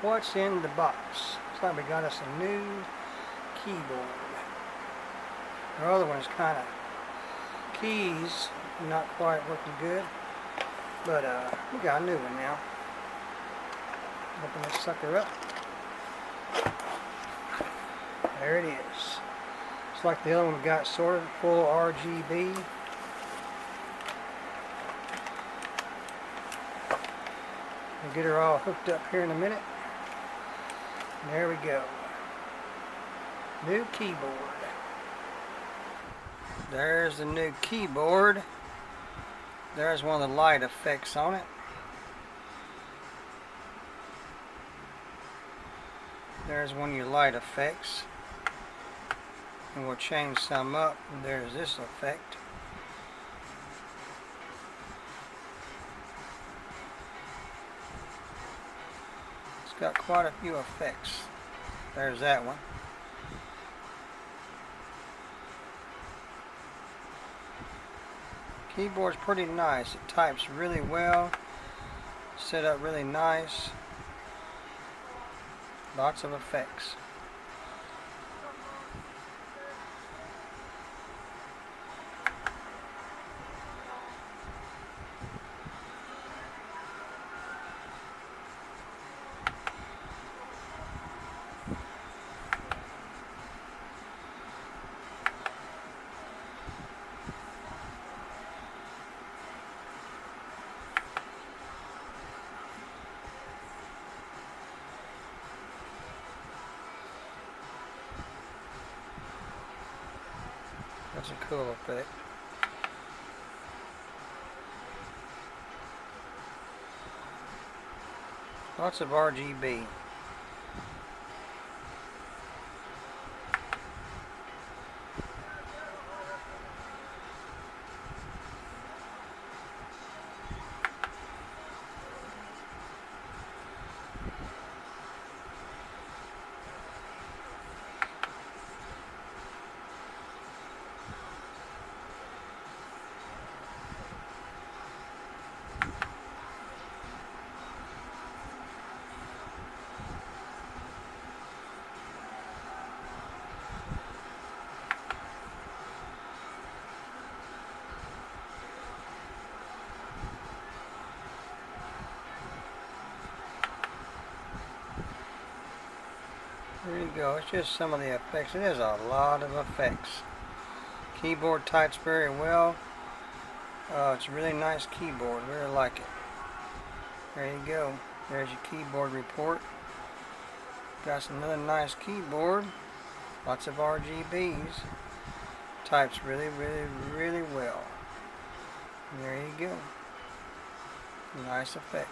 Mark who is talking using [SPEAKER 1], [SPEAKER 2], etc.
[SPEAKER 1] What's in the box? Looks like we got us a new keyboard. Our other one's kind of keys not quite working good, but we got a new one now. Open this sucker up. There it is. It's like the other one we got, sort of full RGB. We'll get her all hooked up here in a minute. There we go. New keyboard. There's the new keyboard. There's one of the light effects on it. There's one of your light effects. And we'll change some up. And there's this effect. It's got quite a few effects. There's that one. Keyboard's pretty nice. It types really well. Set up really nice. Lots of effects. That's a cool effect. Lots of RGB. There you go. It's just some of the effects. It is a lot of effects. Keyboard types very well. It's a really nice keyboard. Really like it. There you go. There's your keyboard report. Got another nice keyboard. Lots of RGBs. Types really, really, really well. And there you go. Nice effect.